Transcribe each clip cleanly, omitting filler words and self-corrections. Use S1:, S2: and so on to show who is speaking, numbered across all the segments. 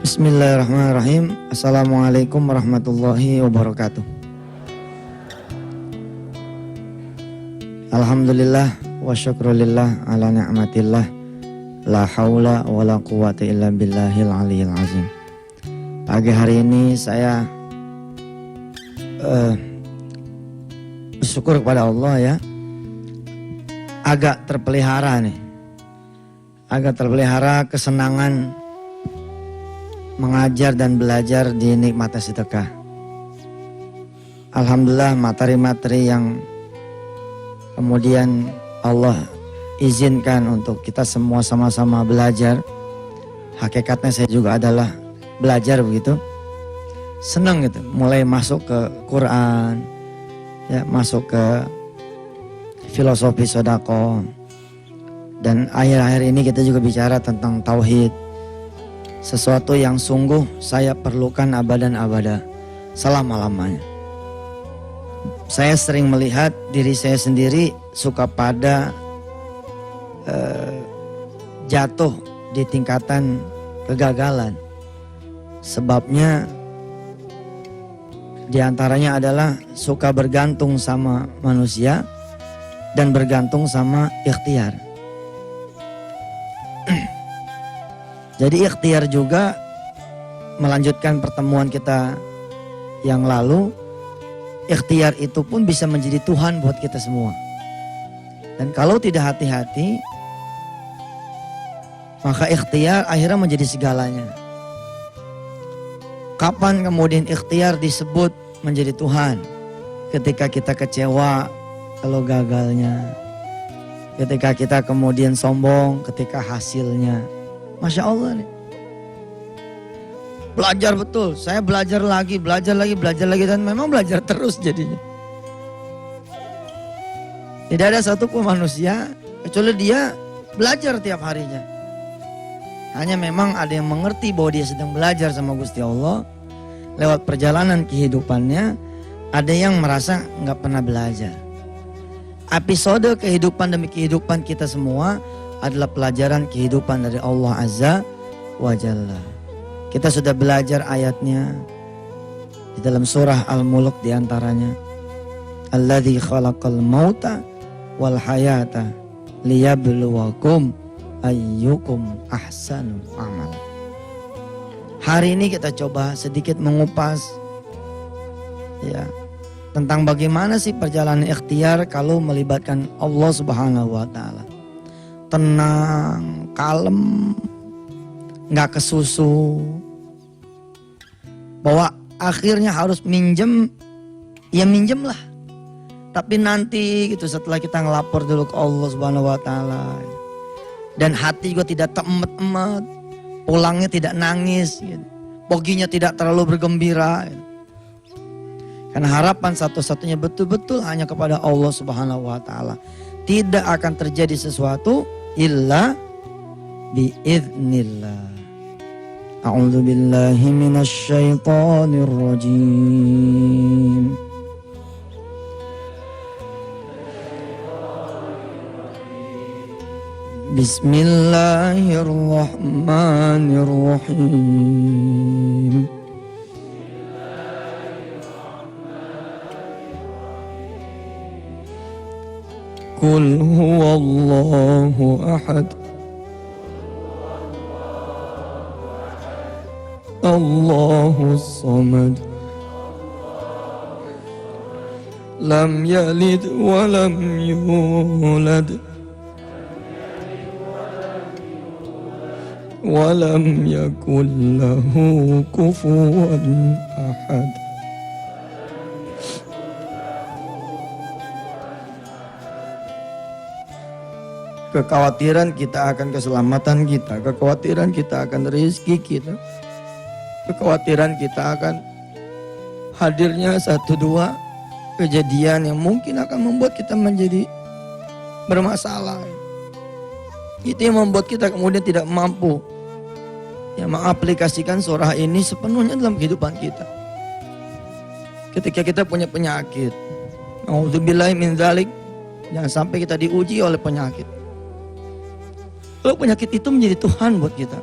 S1: Bismillahirrahmanirrahim. Assalamualaikum warahmatullahi wabarakatuh. Alhamdulillah wa syukrulillah ala ni'matillah. La haula wa la quwata illa billahil aliyil azim. Pagi hari ini saya bersyukur kepada Allah ya. Agak terpelihara nih. Agak terpelihara kesenangan mengajar dan belajar di Nikmat Sedekah. Alhamdulillah materi-materi yang kemudian Allah izinkan untuk kita semua sama-sama belajar. Hakikatnya saya juga adalah belajar begitu. Senang gitu, mulai masuk ke Quran, ya, masuk ke filosofi sedekah. Dan akhir-akhir ini kita juga bicara tentang tauhid. Sesuatu yang sungguh saya perlukan abadan abada, selama-lamanya. Saya sering melihat diri saya sendiri suka pada jatuh di tingkatan kegagalan. Sebabnya diantaranya adalah suka bergantung sama manusia dan bergantung sama ikhtiar. Jadi ikhtiar juga, melanjutkan pertemuan kita yang lalu, ikhtiar itu pun bisa menjadi Tuhan buat kita semua. Dan kalau tidak hati-hati, maka ikhtiar akhirnya menjadi segalanya. Kapan kemudian ikhtiar disebut menjadi Tuhan? Ketika kita kecewa kalau gagalnya. Ketika kita kemudian sombong ketika hasilnya. Masya Allah nih. Belajar betul, saya belajar lagi dan memang belajar terus jadinya. Tidak ada satupun manusia kecuali dia belajar tiap harinya. Hanya memang ada yang mengerti bahwa dia sedang belajar sama Gusti Allah. Lewat perjalanan kehidupannya, ada yang merasa nggak pernah belajar. Episode kehidupan demi kehidupan kita semua adalah pelajaran kehidupan dari Allah Azza wa Jalla. Kita sudah belajar ayatnya di dalam surah Al-Mulk diantaranya. Alladzi khalaqal mauta wal hayata liyabluwakum ayyukum ahsanu amala. Hari ini kita coba sedikit mengupas ya tentang bagaimana sih perjalanan ikhtiar kalau melibatkan Allah Subhanahu wa taala. Tenang, kalem, nggak kesusu. Bahwa akhirnya harus minjem, ya minjem lah. Tapi nanti gitu setelah kita ngelapor dulu ke Allah Subhanahu wa taala. Dan hati juga tidak temet-emet, pulangnya tidak nangis, gitu. Poginya tidak terlalu bergembira. Gitu. Karena harapan satu-satunya betul-betul hanya kepada Allah Subhanahu wa taala. Tidak akan terjadi sesuatu illa biiznillah. A'udzu billahi minasy syaithanir rajim. Bismillahirrahmanirrahim. Qul huwallahu ahad. Allahus samad. Lam yalid wa lam yulad. Wa lam yakul lahu kufuwan ahad. Kekhawatiran kita akan keselamatan kita, kekhawatiran kita akan rezeki kita, kekhawatiran kita akan hadirnya satu dua kejadian yang mungkin akan membuat kita menjadi bermasalah. Itu yang membuat kita kemudian tidak mampu ya mengaplikasikan surah ini sepenuhnya dalam kehidupan kita. Ketika kita punya penyakit, A'udzubillahi min dzalik, jangan sampai kita diuji oleh penyakit. Kalau penyakit itu menjadi Tuhan buat kita.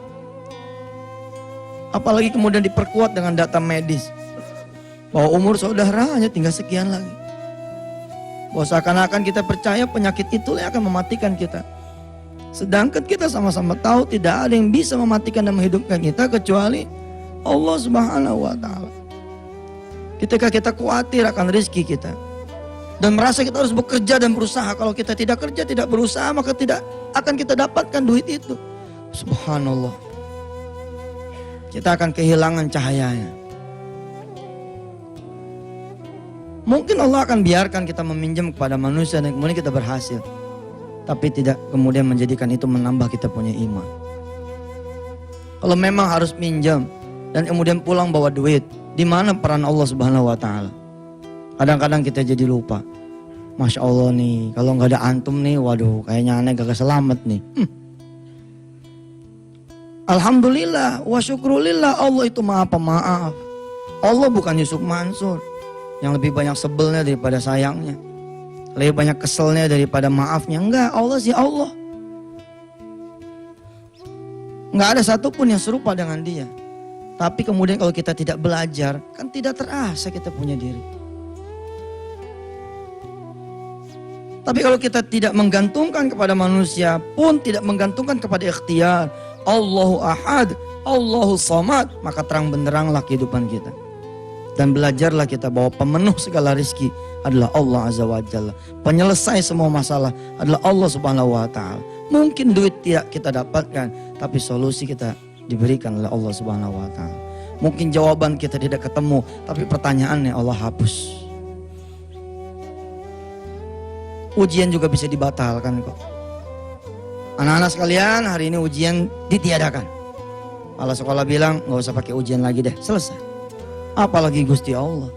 S1: Apalagi kemudian diperkuat dengan data medis. Bahwa umur saudara hanya tinggal sekian lagi. Bahwa seakan-akan kita percaya penyakit itulah yang akan mematikan kita. Sedangkan kita sama-sama tahu tidak ada yang bisa mematikan dan menghidupkan kita kecuali Allah Subhanahu wa Ta'ala. Ketika kita khawatir akan rezeki kita dan merasa kita harus bekerja dan berusaha, kalau kita tidak kerja, tidak berusaha, maka tidak akan kita dapatkan duit itu. Subhanallah. Kita akan kehilangan cahayanya. Mungkin Allah akan biarkan kita meminjam kepada manusia dan kemudian kita berhasil. Tapi tidak kemudian menjadikan itu menambah kita punya iman. Kalau memang harus minjam dan kemudian pulang bawa duit, di mana peran Allah Subhanahu wa Ta'ala? Kadang-kadang kita jadi lupa. Masya Allah nih, kalau nggak ada antum nih, waduh kayaknya aneh gak selamat nih. Alhamdulillah, wa syukrulillah, Allah itu maha pemaaf. Allah bukan Yusuf Mansur yang lebih banyak sebelnya daripada sayangnya, lebih banyak keselnya daripada maafnya. Enggak, Allah sih Allah. Enggak ada satupun yang serupa dengan dia. Tapi kemudian kalau kita tidak belajar, kan tidak terasa kita punya diri. Tapi kalau kita tidak menggantungkan kepada manusia pun tidak menggantungkan kepada ikhtiar, Allahu Ahad, Allahu Samad, maka terang benderanglah kehidupan kita. Dan belajarlah kita bahwa pemenuh segala rizki adalah Allah Azza wa Jalla. Penyelesai semua masalah adalah Allah Subhanahu wa Ta'ala. Mungkin duit tidak kita dapatkan, tapi solusi kita diberikan oleh Allah Subhanahu wa Ta'ala. Mungkin jawaban kita tidak ketemu, tapi pertanyaannya Allah hapus. Ujian juga bisa dibatalkan kok. Anak-anak sekalian, hari ini ujian ditiadakan. Kepala sekolah bilang gak usah pakai ujian lagi deh, selesai. Apalagi Gusti Allah.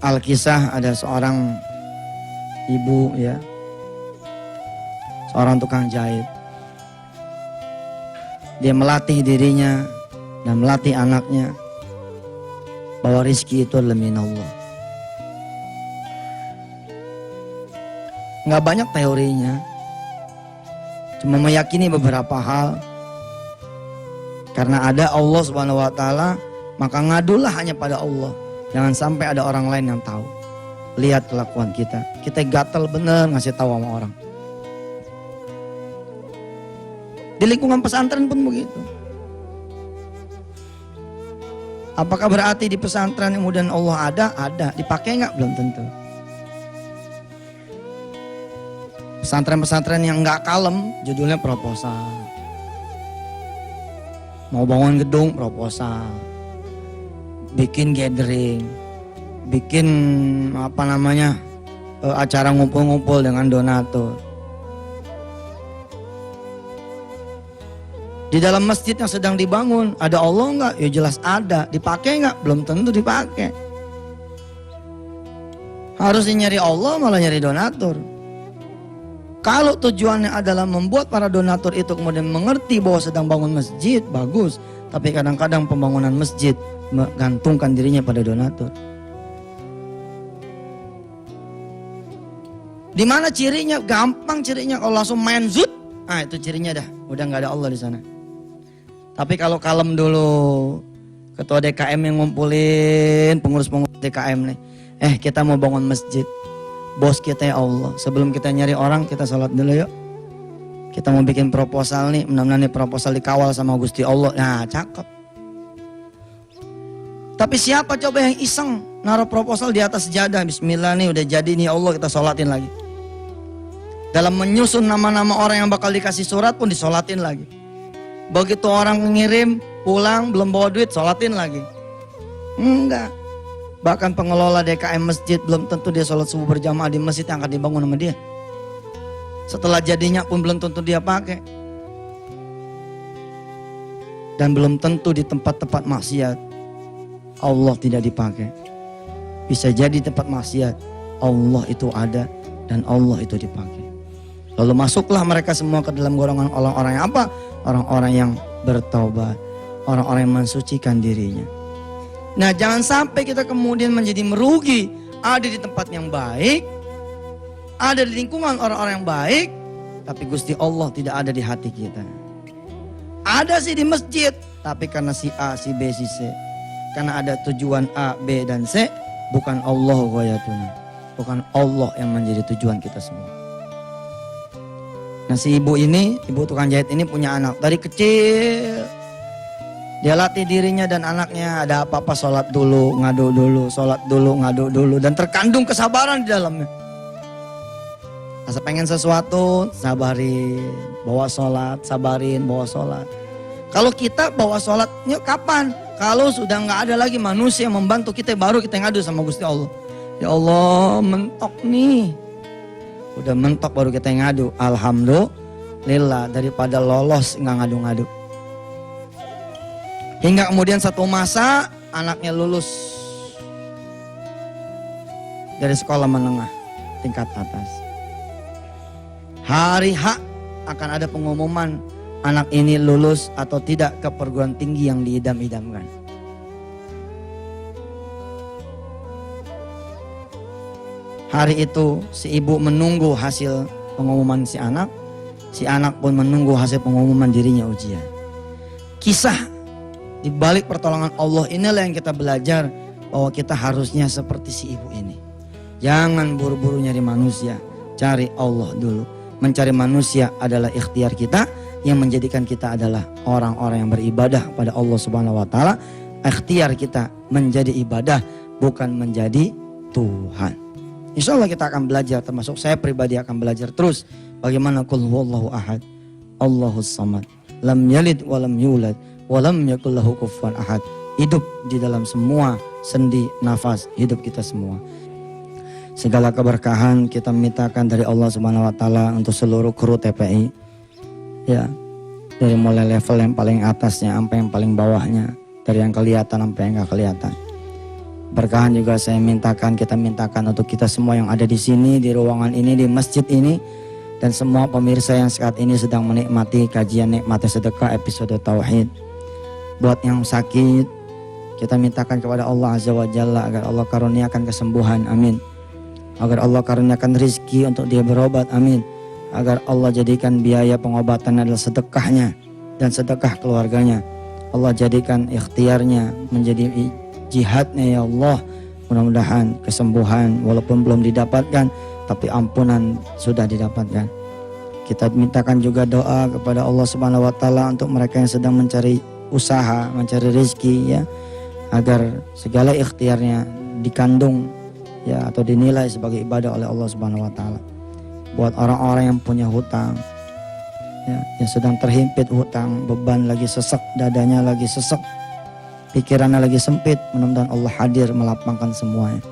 S1: Alkisah ada seorang ibu ya, seorang tukang jahit. Dia melatih dirinya dan melatih anaknya bahwa rizki itu adalah minallah. Nggak banyak teorinya, cuma meyakini beberapa hal. Karena ada Allah Subhanahu wa Ta'ala, maka ngadulah hanya pada Allah. Jangan sampai ada orang lain yang tahu. Lihat kelakuan kita, kita gatel bener ngasih tahu sama orang. Di lingkungan pesantren pun begitu. Apakah berarti di pesantren kemudian Allah ada? Ada. Dipakai nggak? Belum tentu. Pesantren-pesantren yang nggak kalem, judulnya proposal. Mau bangun gedung, proposal. Bikin gathering, bikin acara ngumpul-ngumpul dengan donatur. Di dalam masjid yang sedang dibangun, ada Allah nggak? Ya jelas ada. Dipakai nggak? Belum tentu dipakai. Harusnya nyari Allah malah nyari donatur. Kalau tujuannya adalah membuat para donatur itu kemudian mengerti bahwa sedang bangun masjid, bagus. Tapi kadang-kadang pembangunan masjid menggantungkan dirinya pada donatur. Di mana cirinya? Gampang cirinya, kalau langsung main zut, itu cirinya dah, udah nggak ada Allah di sana. Tapi kalau kalem dulu, ketua DKM yang ngumpulin pengurus-pengurus DKM nih, kita mau bangun masjid, bos kita ya Allah. Sebelum kita nyari orang, kita sholat dulu yuk. Kita mau bikin proposal nih, mudah-mudahan nih proposal dikawal sama Gusti Allah. Nah, cakep. Tapi siapa coba yang iseng naruh proposal di atas sejadah, bismillah nih udah jadi nih Allah, kita sholatin lagi. Dalam menyusun nama-nama orang yang bakal dikasih surat pun disolatin lagi. Begitu orang ngirim pulang belum bawa duit, sholatin lagi. Enggak. Bahkan pengelola DKM masjid belum tentu dia sholat subuh berjamaah di masjid yang akan dibangun sama dia. Setelah jadinya pun belum tentu dia pakai. Dan belum tentu di tempat-tempat maksiat Allah tidak dipakai. Bisa jadi tempat maksiat Allah itu ada dan Allah itu dipakai. Lalu masuklah mereka semua ke dalam golongan orang-orang yang apa? Orang-orang yang bertobat, orang-orang yang mensucikan dirinya. Nah, jangan sampai kita kemudian menjadi merugi. Ada di tempat yang baik, ada di lingkungan orang-orang yang baik, tapi Gusti Allah tidak ada di hati kita. Ada sih di masjid, tapi karena si A, si B, si C. Karena ada tujuan A, B, dan C, bukan Allah ghayatuna. Bukan Allah yang menjadi tujuan kita semua. Nah si ibu ini, ibu tukang jahit ini punya anak dari kecil. Dia latih dirinya dan anaknya, ada apa-apa sholat dulu, ngadu dulu, sholat dulu, ngadu dulu. Dan terkandung kesabaran di dalamnya. Asa pengen sesuatu, sabarin, bawa sholat, sabarin, bawa sholat. Kalau kita bawa sholatnya kapan? Kalau sudah nggak ada lagi manusia yang membantu kita, baru kita ngadu sama Gusti Allah. Ya Allah, mentok nih. Udah mentok baru kita ngadu. Alhamdulillah, daripada lolos nggak ngadu-ngadu. Hingga kemudian satu masa anaknya lulus dari sekolah menengah tingkat atas. Hari H akan ada pengumuman anak ini lulus atau tidak ke perguruan tinggi yang diidam-idamkan. Hari itu si ibu menunggu hasil pengumuman si anak pun menunggu hasil pengumuman dirinya ujian. Kisah di balik pertolongan Allah inilah yang kita belajar bahwa kita harusnya seperti si ibu ini. Jangan buru-buru nyari manusia, cari Allah dulu. Mencari manusia adalah ikhtiar kita yang menjadikan kita adalah orang-orang yang beribadah pada Allah Subhanahu wa taala. Ikhtiar kita menjadi ibadah bukan menjadi Tuhan. Insya Allah kita akan belajar, termasuk saya pribadi akan belajar terus bagaimana qul huwallahu ahad, Allahus samad, lam yalid walam yulad walam yakul lahu kufuwan ahad. Hidup di dalam semua sendi nafas hidup kita semua. Segala keberkahan kita mintakan dari Allah Subhanahu wa taala untuk seluruh kru TPI. Ya. Dari mulai level yang paling atasnya sampai yang paling bawahnya, dari yang kelihatan sampai yang enggak kelihatan. Berkahan juga saya mintakan, kita mintakan untuk kita semua yang ada di sini, di ruangan ini, di masjid ini, dan semua pemirsa yang saat ini sedang menikmati kajian Nikmati Sedekah episode Tauhid. Buat yang sakit, kita mintakan kepada Allah Azza wa Jalla agar Allah karuniakan kesembuhan, amin. Agar Allah karuniakan rizki untuk dia berobat, amin. Agar Allah jadikan biaya pengobatan adalah sedekahnya dan sedekah keluarganya. Allah jadikan ikhtiarnya menjadi jihadnya, ya Allah. Mudah-mudahan kesembuhan walaupun belum didapatkan, tapi ampunan sudah didapatkan. Kita mintakan juga doa kepada Allah Subhanahu wa taala untuk mereka yang sedang mencari usaha, mencari rezeki, ya, agar segala ikhtiarnya dikandung, ya, atau dinilai sebagai ibadah oleh Allah Subhanahu wa taala. Buat orang-orang yang punya hutang, ya, yang sedang terhimpit hutang, beban lagi sesek, dadanya lagi sesek, pikirannya lagi sempit, mudah-mudahan Allah hadir melapangkan semuanya.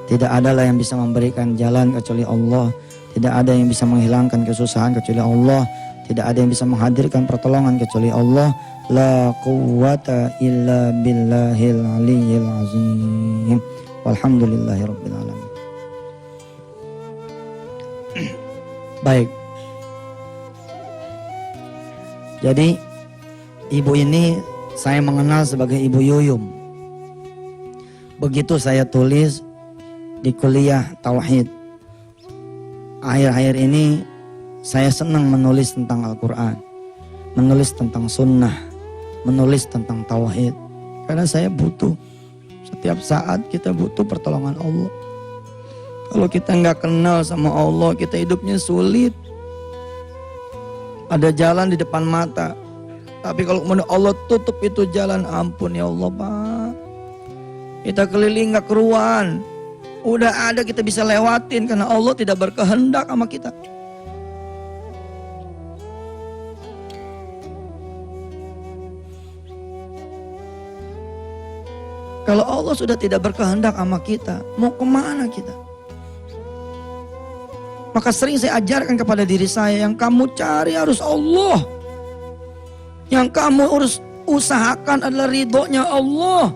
S1: Tidak ada lah yang bisa memberikan jalan kecuali Allah. Tidak ada yang bisa menghilangkan kesusahan kecuali Allah. Tidak ada yang bisa menghadirkan pertolongan kecuali Allah. La quwwata illa billahil aliyyil azim. Walhamdulillahirabbil alamin. Baik. Jadi ibu ini saya mengenal sebagai Ibu Yuyum. Begitu saya tulis di kuliah Tauhid. Akhir-akhir ini saya senang menulis tentang Al-Quran, menulis tentang sunnah, menulis tentang Tauhid. Karena saya butuh, setiap saat kita butuh pertolongan Allah. Kalau kita nggak kenal sama Allah, kita hidupnya sulit. Ada jalan di depan mata, tapi kalau kemudian Allah tutup itu jalan, ampun ya Allah Pak. Kita keliling nggak keruan. Udah ada kita bisa lewatin karena Allah tidak berkehendak sama kita. Kalau Allah sudah tidak berkehendak sama kita, mau kemana kita? Maka sering saya ajarkan kepada diri saya, yang kamu cari harus Allah. Yang kamu harus usahakan adalah ridhonya Allah.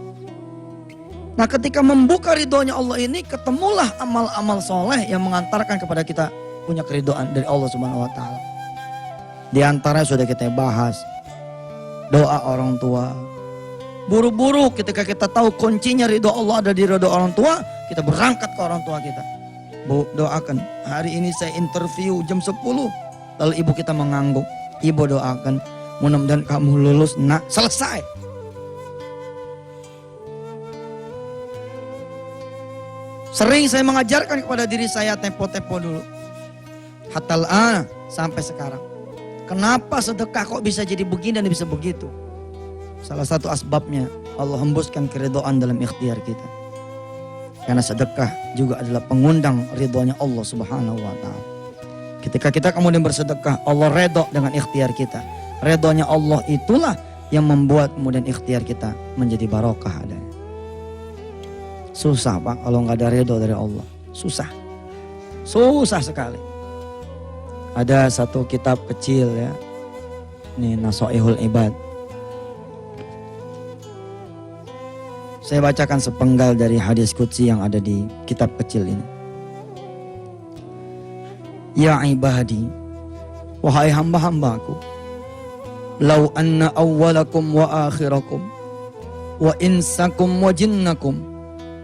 S1: Nah ketika membuka ridhonya Allah ini, ketemulah amal-amal soleh yang mengantarkan kepada kita punya keridhaan dari Allah Subhanahu wa taala. Di antara sudah kita bahas, doa orang tua. Buru-buru ketika kita tahu kuncinya ridho Allah ada di ridho orang tua, kita berangkat ke orang tua kita. Bu, doakan, hari ini saya interview jam 10. Lalu ibu kita mengangguk. Ibu doakan, mudah-mudahan kamu lulus, nak. Selesai. Sering saya mengajarkan kepada diri saya tempo-tempo dulu. Hatal sampai sekarang. Kenapa sedekah kok bisa jadi begini dan bisa begitu? Salah satu asbabnya Allah hembuskan keridhaan dalam ikhtiar kita. Karena sedekah juga adalah pengundang ridhonya Allah Subhanahu wa ta'ala. Ketika kita kemudian bersedekah, Allah redho dengan ikhtiar kita. Redhonya Allah itulah yang membuat kemudian ikhtiar kita menjadi barokah adanya. Susah Pak kalau nggak ada redho dari Allah. Susah. Susah sekali. Ada satu kitab kecil ya. Ini Nasoihul Ibad. Saya bacakan sepenggal dari hadis qudsi yang ada di kitab kecil ini. Ya ibadi, wahai hamba-hambaku, lau anna awwalakum wa akhirakum wa insakum wa jinnakum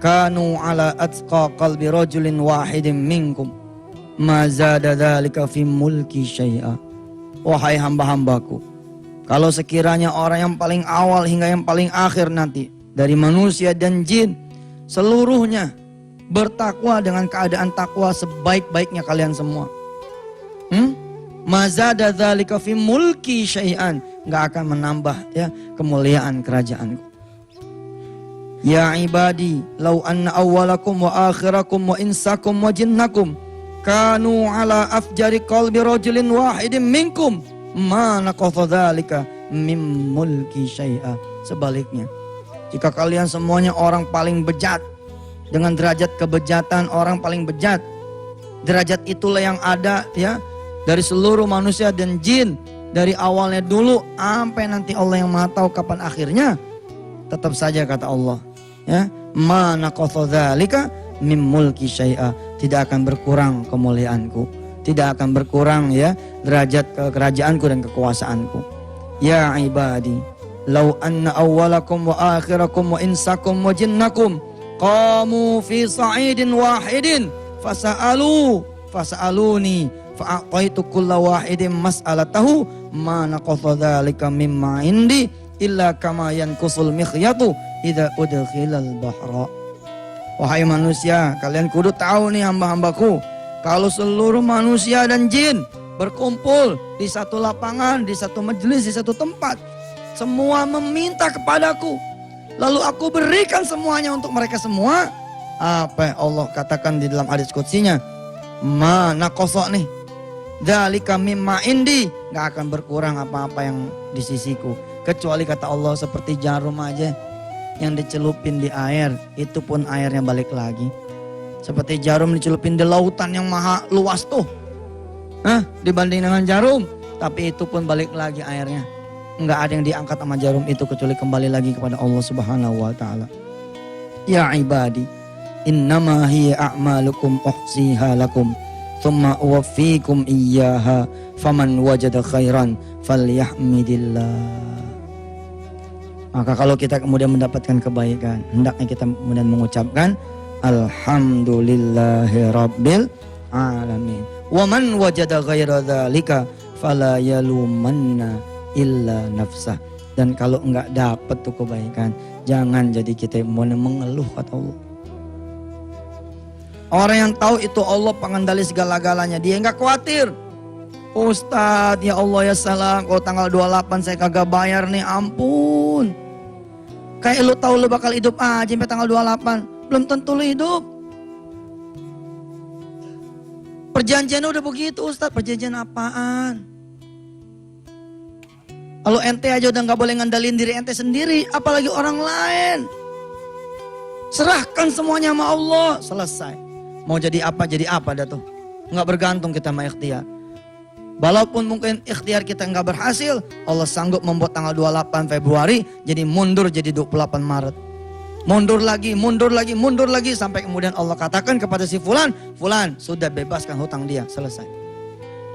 S1: kanu ala atqa qalbi rajulin wahidin minkum ma zada dzalika fi mulki syai'a. Wahai hamba-hambaku, kalau sekiranya orang yang paling awal hingga yang paling akhir nanti dari manusia dan jin seluruhnya bertakwa dengan keadaan takwa sebaik-baiknya kalian semua, mazada dzalika fi mulki syai'an, enggak akan menambah ya kemuliaan kerajaanku. Ya ibadi, lau anna awwalakum wa akhirakum wa insakum wa jinnakum kanu ala afjari qalbi rajulin wahidin minkum ma naqadha dzalika min mulki syai'a. Sebaliknya, jika kalian semuanya orang paling bejat, dengan derajat kebejatan orang paling bejat, derajat itulah yang ada ya dari seluruh manusia dan jin, dari awalnya dulu sampai nanti Allah yang Maha tahu kapan akhirnya, tetap saja kata Allah ya, ma naqadha dzalika mim mulki syai'a, tidak akan berkurang kemuliaanku, tidak akan berkurang ya derajat kerajaanku dan kekuasaanku. Ya ibadi, lau anna awwalakum wa akhirakum wa insakum wa jinnakum qamu fi sa'idin wahidin fasa'aluni fa'aqaitu kulla wahidin mas'alatahu ma naqadha dzalika mimma indi illa kama yanqusul mikhyatu idza udkhilal bahra. Wahai manusia, kalian kudu tahu nih hamba-hambaku, kalau seluruh manusia dan jin berkumpul di satu lapangan, di satu majelis, di satu tempat, semua meminta kepadaku, lalu aku berikan semuanya untuk mereka semua, apa yang Allah katakan di dalam hadis qudsinya, ma naqasa nih dzalika mimma indi, gak akan berkurang apa-apa yang di sisiku, kecuali kata Allah seperti jarum aja yang dicelupin di air, itu pun airnya balik lagi. Seperti jarum dicelupin di lautan yang maha luas tuh, dibanding dengan jarum, tapi itu pun balik lagi airnya. Enggak ada yang diangkat sama jarum itu kecuali kembali lagi kepada Allah Subhanahu wa ta'ala. Ya ibadi, innama hiya a'malukum uhsiha lakum thumma uwaffikum iyyaha faman wajada khairan falyahmidillah. Maka kalau kita kemudian mendapatkan kebaikan, hendaknya kita kemudian mengucapkan alhamdulillahi rabbil alamin. Wa man wajada ghaira dzalika fala yalumanna illa nafsah. Dan kalau enggak dapat tuh kebaikan, jangan jadi kita mengeluh kata Allah. Orang yang tahu itu Allah pengendali segala-galanya, dia enggak khawatir. Ustadz, ya Allah ya salam, kalau tanggal 28 saya kagak bayar nih, ampun. Kayak lu tahu lu bakal hidup aja sampai tanggal 28, belum tentu lu hidup. Perjanjiannya udah begitu Ustadz, perjanjian apaan? Kalau ente aja udah gak boleh ngandalin diri ente sendiri, apalagi orang lain. Serahkan semuanya sama Allah, selesai. Mau jadi apa dah tuh. Gak bergantung kita sama ikhtiar. Walaupun mungkin ikhtiar kita nggak berhasil, Allah sanggup membuat tanggal 28 Februari jadi mundur jadi 28 Maret. Mundur lagi sampai kemudian Allah katakan kepada si fulan sudah bebaskan hutang dia, selesai.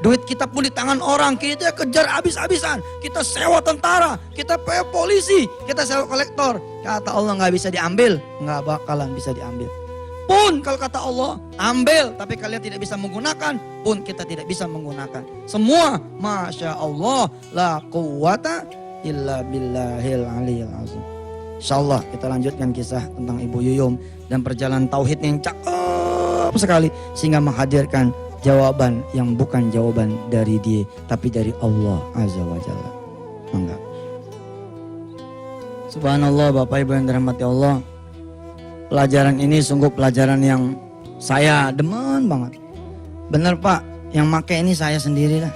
S1: Duit kita pun di tangan orang, kita kejar habis-habisan, kita sewa tentara, kita sewa polisi, kita sewa kolektor. Kata Allah nggak bisa diambil, nggak bakalan bisa diambil. Pun kalau kata Allah ambil, tapi kalian tidak bisa menggunakan, pun kita tidak bisa menggunakan. Semua Masya Allah, la quwata illa billahil aliyil azim. Insyaallah kita lanjutkan kisah tentang Ibu Yuyum dan perjalanan tauhid yang cakep sekali sehingga menghadirkan jawaban yang bukan jawaban dari dia tapi dari Allah Azza wa Jalla. Mangga. Subhanallah Bapak Ibu yang dirahmati Allah. Pelajaran ini sungguh pelajaran yang saya demen banget. Bener Pak, yang make ini saya sendiri lah.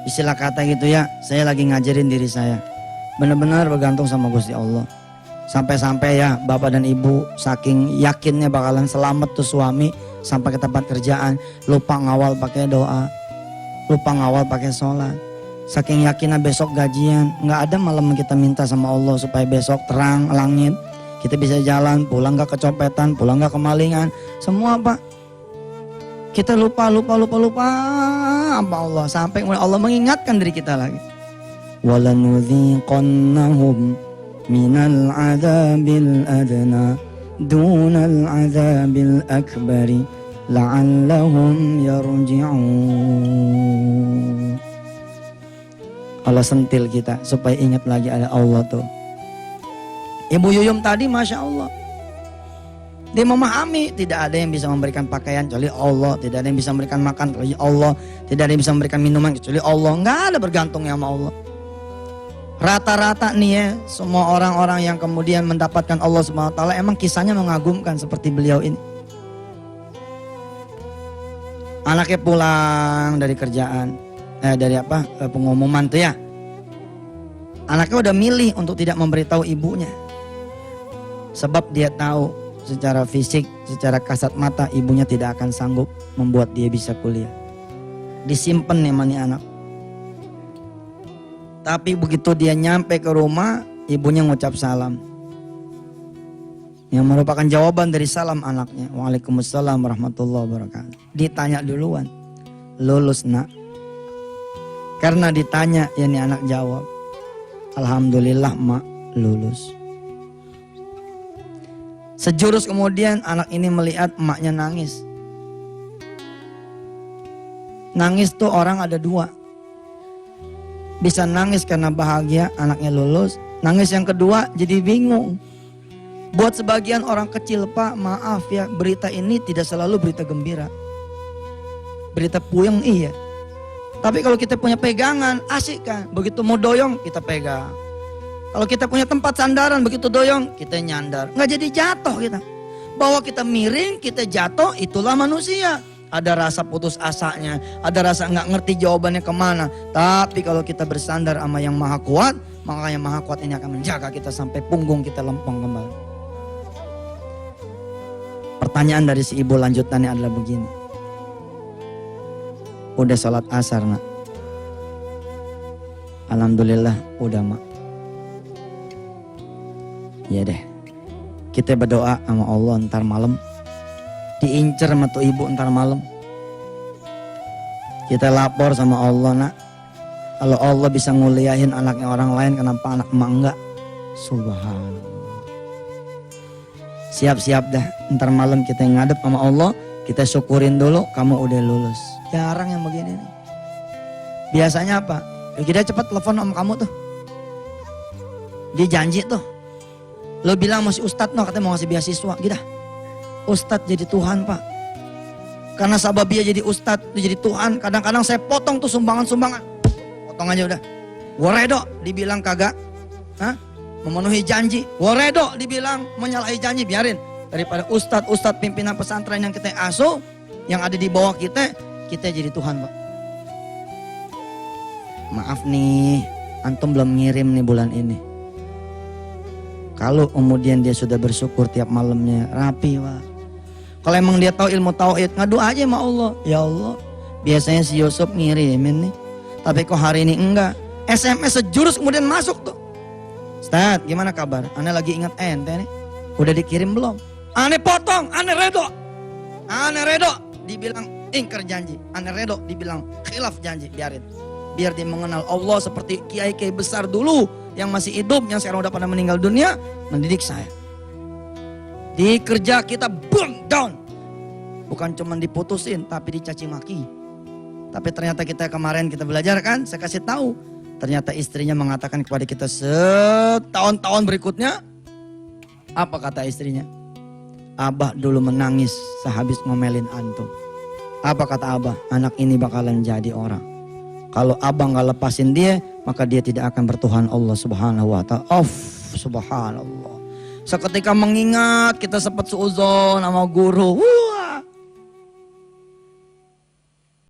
S1: Istilah kata gitu ya, saya lagi ngajarin diri saya. Benar-benar bergantung sama Gusti Allah. Sampai-sampai ya Bapak dan Ibu saking yakinnya bakalan selamat tuh suami sampai ke tempat kerjaan, lupa ngawal pakai doa, lupa ngawal pakai sholat. Saking yakinnya besok gajian, nggak ada malam kita minta sama Allah supaya besok terang langit, kita bisa jalan, pulang nggak kecopetan, pulang nggak kemalingan, semua Pak. Kita lupa apa Allah sampai Allah mengingatkan diri kita lagi. Walanudhiqannahum minal adabil adna dunal adabil akbari la'allahum yarji'un. Allah sentil kita supaya ingat lagi ada Allah tuh. Ibu Yuyum tadi Masya Allah, dia memahami tidak ada yang bisa memberikan pakaian kecuali Allah, tidak ada yang bisa memberikan makan kecuali Allah, tidak ada yang bisa memberikan minuman kecuali Allah. Nggak ada bergantungnya sama Allah. Rata-rata nih ya, semua orang-orang yang kemudian mendapatkan Allah Subhanahu wa taala emang kisahnya mengagumkan seperti beliau ini. Anaknya pulang dari kerjaan, dari pengumuman tuh ya. Anaknya udah milih untuk tidak memberitahu ibunya. Sebab dia tahu secara fisik, secara kasat mata ibunya tidak akan sanggup membuat dia bisa kuliah. Disimpan nih sama nih anak. Tapi begitu dia nyampe ke rumah, ibunya ngucap salam. Yang merupakan jawaban dari salam anaknya. Waalaikumsalam warahmatullahi wabarakatuh. Ditanya duluan, lulus nak? Karena ditanya, ya nih anak jawab, alhamdulillah mak lulus. Sejurus kemudian anak ini melihat emaknya nangis. Nangis tuh orang ada dua. Bisa nangis karena bahagia anaknya lulus. Nangis yang kedua jadi bingung. Buat sebagian orang kecil Pak, maaf ya, berita ini tidak selalu berita gembira. Berita puyeng iya. Tapi kalau kita punya pegangan, asik kan. Begitu mau doyong, kita pegang. Kalau kita punya tempat sandaran, begitu doyong, kita nyandar. Nggak jadi jatuh kita. Bahwa kita miring, kita jatuh, itulah manusia. Ada rasa putus asanya, ada rasa nggak ngerti jawabannya kemana. Tapi kalau kita bersandar sama yang maha kuat, maka yang maha kuat ini akan menjaga kita sampai punggung kita lempeng kembali. Pertanyaan dari si ibu lanjutannya adalah begini. Udah sholat asar nak? Alhamdulillah udah mak. Ya deh, kita berdoa sama Allah ntar malam. Diincer sama tuh ibu ntar malam. Kita lapor sama Allah nak. Kalau Allah bisa nguliahin anaknya orang lain, kenapa anak emak enggak? Subhanallah. Siap-siap dah, ntar malam kita ngadep sama Allah. Kita syukurin dulu kamu udah lulus. Jarang yang begini nih. Biasanya apa? Ya kita cepat telepon sama kamu tuh. Dia janji tuh. Lo bilang masih ustadz no, katanya mau ngasih beasiswa gitu. Ustadz jadi Tuhan Pak. Karena sabab dia jadi ustadz, dia jadi Tuhan. Kadang-kadang saya potong tuh sumbangan-sumbangan. Potong aja udah. Gua redo dibilang kagak memenuhi janji. Gua redo dibilang menyalahi janji, biarin. Daripada ustadz pimpinan pesantren yang kita asuh, yang ada di bawah kita jadi Tuhan Pak. Maaf nih, antum belum ngirim nih bulan ini. Kalau kemudian dia sudah bersyukur tiap malamnya, rapi Pak. Kalau emang dia tahu ilmu tauhid, ngadu aja sama Allah. Ya Allah, biasanya si Yusuf ngirimin nih, tapi kok hari ini enggak. SMS sejurus kemudian masuk tuh. Ustaz, gimana kabar? Ane lagi ingat ente nih. Udah dikirim belum? Ane potong, ane redo. Ane redo dibilang ingkar janji. Ane redo dibilang khilaf janji, biarin. Biar dia mengenal Allah seperti kiai-kiai besar dulu yang masih hidup, yang sekarang udah pada meninggal dunia, mendidik saya. Di kerja kita burn down. Bukan cuma diputusin, tapi dicaci maki. Tapi ternyata kita kemarin kita belajar kan, saya kasih tahu. Ternyata istrinya mengatakan kepada kita setahun-tahun berikutnya. Apa kata istrinya? Abah dulu menangis sehabis ngomelin antum. Apa kata Abah? Anak ini bakalan jadi orang. Kalau Abah gak lepasin dia, maka dia tidak akan bertuhan Allah subhanahu wa ta'ala. Subhanallah. Seketika mengingat kita sempat suuzon sama guru.